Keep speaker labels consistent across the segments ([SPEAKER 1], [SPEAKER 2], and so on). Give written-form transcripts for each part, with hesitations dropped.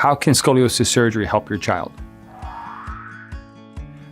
[SPEAKER 1] How can scoliosis surgery help your child?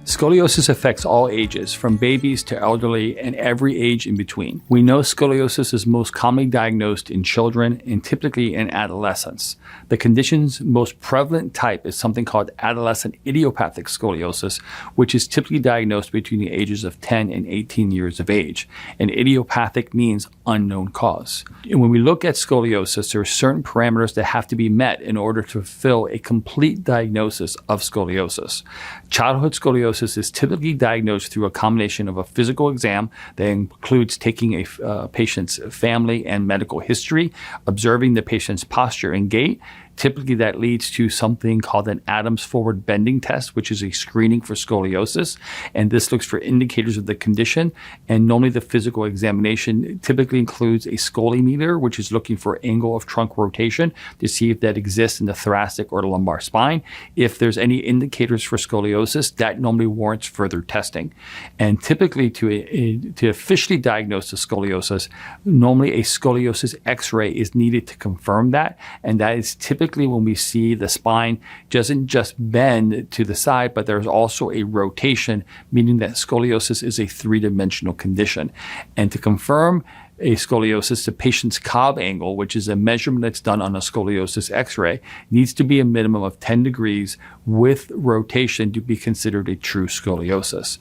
[SPEAKER 1] Scoliosis affects all ages, from babies to elderly and every age in between. We know scoliosis is most commonly diagnosed in children and typically in adolescents. The condition's most prevalent type is something called adolescent idiopathic scoliosis, which is typically diagnosed between the ages of 10 and 18 years of age. And idiopathic means unknown cause. And when we look at scoliosis, there are certain parameters that have to be met in order to fulfill a complete diagnosis of scoliosis. Childhood scoliosis is typically diagnosed through a combination of a physical exam that includes taking a patient's family and medical history, observing the patient's posture and gait. Typically, that leads to something called an Adams forward bending test, which is a screening for scoliosis. And this looks for indicators of the condition. And normally the physical examination typically includes a scoliometer, which is looking for angle of trunk rotation to see if that exists in the thoracic or the lumbar spine. If there's any indicators for scoliosis, that normally warrants further testing. And typically to officially diagnose the scoliosis, normally a scoliosis x-ray is needed to confirm that. And that is typically when we see the spine doesn't just bend to the side, but there's also a rotation, meaning that scoliosis is a three-dimensional condition. And to confirm a scoliosis, the patient's Cobb angle, which is a measurement that's done on a scoliosis x-ray, needs to be a minimum of 10 degrees with rotation to be considered a true scoliosis.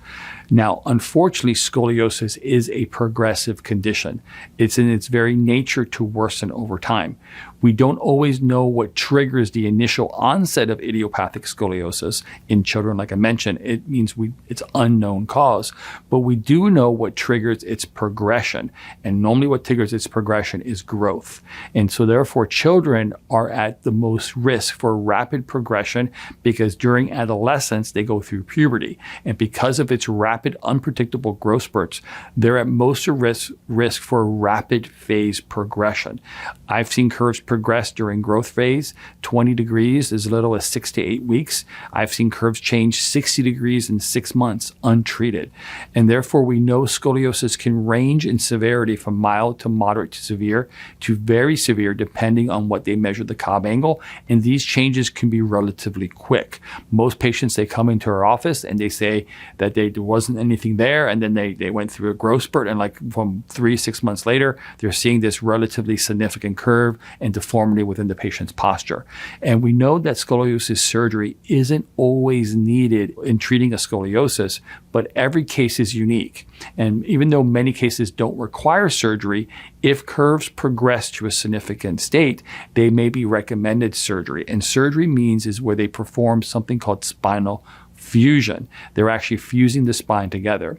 [SPEAKER 1] Now, unfortunately, scoliosis is a progressive condition. It's in its very nature to worsen over time. We don't always know what triggers the initial onset of idiopathic scoliosis in children. Like I mentioned, it means it's unknown cause, but we do know what triggers its progression. And normally what triggers its progression is growth. And so therefore, children are at the most risk for rapid progression because during adolescence, they go through puberty. And because of its rapid, unpredictable growth spurts, they're at most risk for rapid phase progression. I've seen curves progress during growth phase 20 degrees as little as 6 to 8 weeks. I've seen curves change 60 degrees in 6 months untreated. And therefore, we know scoliosis can range in severity from mild to moderate to severe to very severe, depending on what they measure the Cobb angle. And these changes can be relatively quick. Most patients, they come into our office and they say that there wasn't anything there. And then they went through a growth spurt. And like from 3-6 months later, they're seeing this relatively significant curve and deformity within the patient's posture. And we know that scoliosis surgery isn't always needed in treating a scoliosis, but every case is unique. And even though many cases don't require surgery, if curves progress to a significant state, they may be recommended surgery. And surgery is where they perform something called spinal fusion. They're actually fusing the spine together.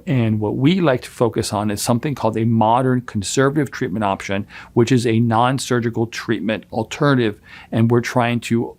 [SPEAKER 1] And what we like to focus on is something called a modern conservative treatment option, which is a non-surgical treatment alternative. And we're trying to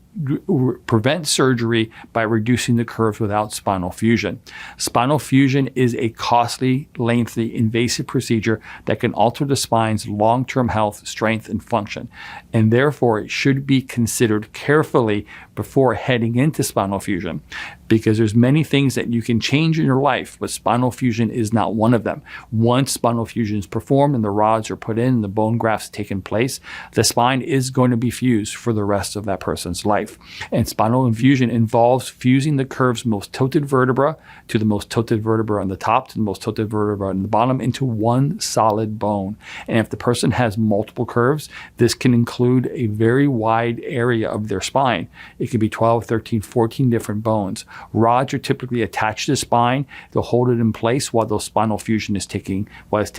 [SPEAKER 1] prevent surgery by reducing the curves without spinal fusion. Spinal fusion is a costly, lengthy, invasive procedure that can alter the spine's long-term health, strength, and function. And therefore, it should be considered carefully before heading into spinal fusion, because there's many things that you can change in your life, but spinal fusion is not one of them. Once spinal fusion is performed and the rods are put in and the bone grafts taken place, the spine is going to be fused for the rest of that person's life. And spinal fusion involves fusing the curve's most tilted vertebra to the most tilted vertebra on the top to the most tilted vertebra on the bottom into one solid bone. And if the person has multiple curves, this can include a very wide area of their spine. It could be 12, 13, 14 different bones. Rods are typically attached to the spine. They'll hold it in place while the spinal fusion is taking hold,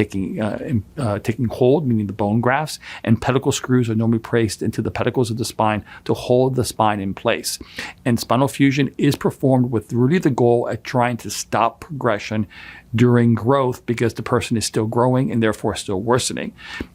[SPEAKER 1] meaning the bone grafts. And pedicle screws are normally placed into the pedicles of the spine to hold the spine in place. And spinal fusion is performed with really the goal at trying to stop progression during growth, because the person is still growing and therefore still worsening.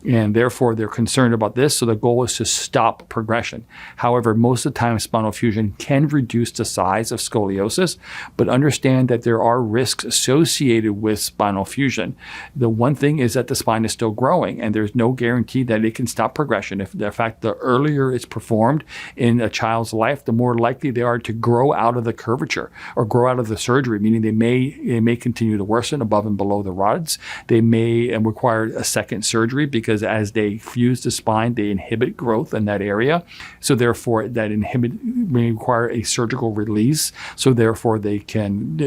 [SPEAKER 1] And therefore, they're concerned about this. So the goal is to stop progression. However, most of the time, spinal fusion can reduce the size of scoliosis, but understand that there are risks associated with spinal fusion. The one thing is that the spine is still growing, and there's no guarantee that it can stop progression. In fact, the earlier it's performed in a child's life, the more likely they are to grow out of the curvature or grow out of the surgery, meaning they may continue to worsen. worsen above and below the rods. They may require a second surgery because as they fuse the spine, they inhibit growth in that area. So therefore, that may require a surgical release. So therefore, they can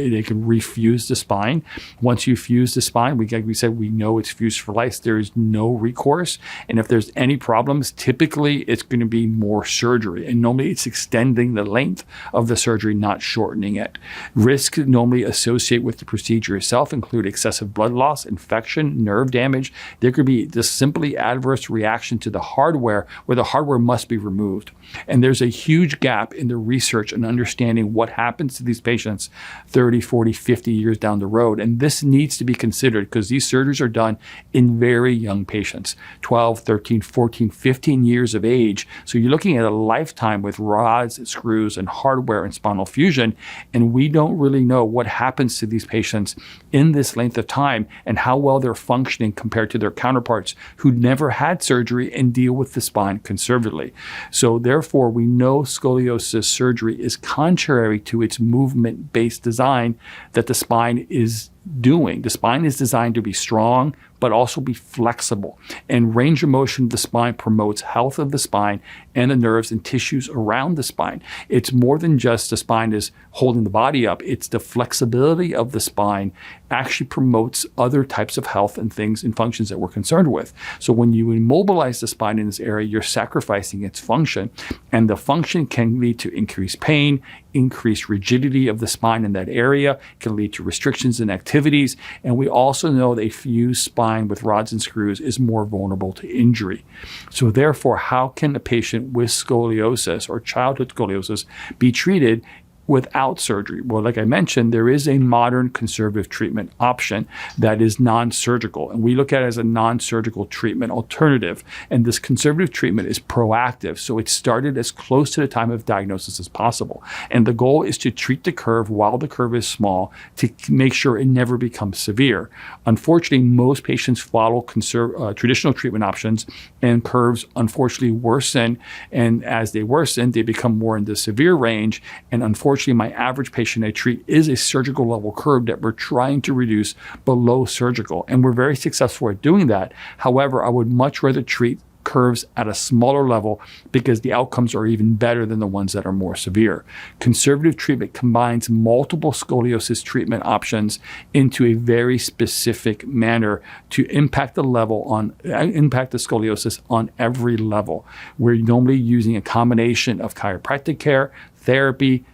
[SPEAKER 1] refuse the spine. Once you fuse the spine, like we said, we know it's fused for life. There is no recourse. And if there's any problems, typically it's going to be more surgery. And normally it's extending the length of the surgery, not shortening it. Risks normally associated with the procedure itself include excessive blood loss, infection, nerve damage. There could be just simply adverse reaction to the hardware where the hardware must be removed. And there's a huge gap in the research and understanding what happens to these patients 30, 40, 50 years down the road. And this needs to be considered because these surgeries are done in very young patients, 12, 13, 14, 15 years of age. So you're looking at a lifetime with rods, screws, and hardware and spinal fusion. And we don't really know what happens to these patients in this length of time and how well they're functioning compared to their counterparts who never had surgery and deal with the spine conservatively. So therefore, we know scoliosis surgery is contrary to its movement-based design that the spine is doing. The spine is designed to be strong, but also be flexible. And range of motion of the spine promotes health of the spine and the nerves and tissues around the spine. It's more than just the spine is holding the body up. It's the flexibility of the spine actually promotes other types of health and things and functions that we're concerned with. So when you immobilize the spine in this area, you're sacrificing its function. And the function can lead to increased pain, increased rigidity of the spine in that area, can lead to restrictions in activities. And we also know that a fused spine with rods and screws is more vulnerable to injury. So therefore, how can a patient with scoliosis or childhood scoliosis be treated without surgery? Well, like I mentioned, there is a modern conservative treatment option that is non-surgical. And we look at it as a non-surgical treatment alternative. And this conservative treatment is proactive. So it started as close to the time of diagnosis as possible. And the goal is to treat the curve while the curve is small to make sure it never becomes severe. Unfortunately, most patients follow traditional treatment options and curves unfortunately worsen. And as they worsen, they become more in the severe range. And unfortunately, my average patient I treat is a surgical level curve that we're trying to reduce below surgical. And we're very successful at doing that. However, I would much rather treat curves at a smaller level because the outcomes are even better than the ones that are more severe. Conservative treatment combines multiple scoliosis treatment options into a very specific manner to impact the scoliosis on every level. We're normally using a combination of chiropractic care, therapy,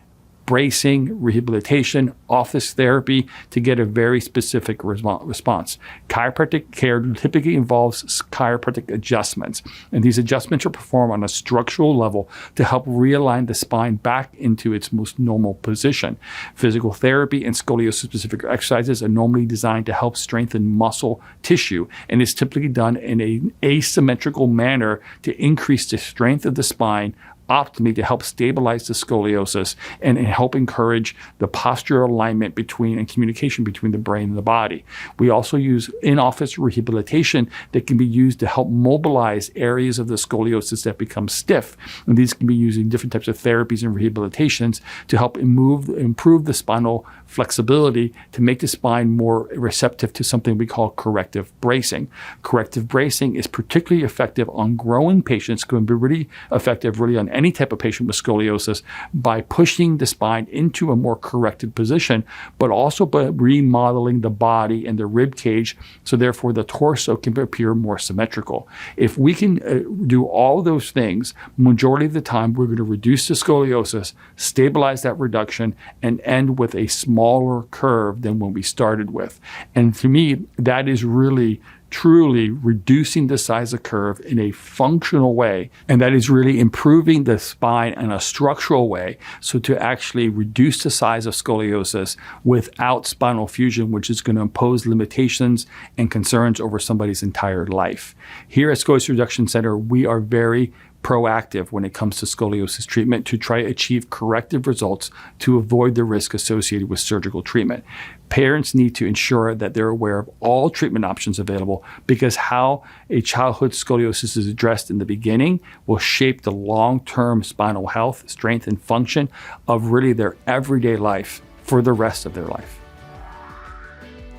[SPEAKER 1] bracing, rehabilitation, office therapy to get a very specific response. Chiropractic care typically involves chiropractic adjustments, and these adjustments are performed on a structural level to help realign the spine back into its most normal position. Physical therapy and scoliosis-specific exercises are normally designed to help strengthen muscle tissue, and is typically done in an asymmetrical manner to increase the strength of the spine optimally to help stabilize the scoliosis and help encourage the postural alignment and communication between the brain and the body. We also use in-office rehabilitation that can be used to help mobilize areas of the scoliosis that become stiff. And these can be using different types of therapies and rehabilitations to help improve the spinal flexibility to make the spine more receptive to something we call corrective bracing. Corrective bracing is particularly effective on growing patients, can be really effective on any type of patient with scoliosis by pushing the spine into a more corrected position, but also by remodeling the body and the rib cage, so therefore the torso can appear more symmetrical. If we can do all those things, majority of the time we're going to reduce the scoliosis, stabilize that reduction, and end with a smaller curve than when we started with. And to me, that is really truly reducing the size of curve in a functional way, and that is really improving the spine in a structural way, so to actually reduce the size of scoliosis without spinal fusion, which is going to impose limitations and concerns over somebody's entire life. Here at Scoliosis Reduction Center, we are very proactive when it comes to scoliosis treatment to try to achieve corrective results to avoid the risk associated with surgical treatment. Parents need to ensure that they're aware of all treatment options available, because how a childhood scoliosis is addressed in the beginning will shape the long-term spinal health, strength, and function of really their everyday life for the rest of their life.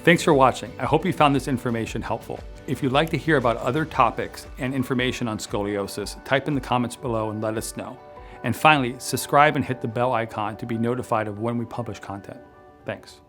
[SPEAKER 1] Thanks for watching. I hope you found this information helpful. If you'd like to hear about other topics and information on scoliosis, type in the comments below and let us know. And finally, subscribe and hit the bell icon to be notified of when we publish content. Thanks.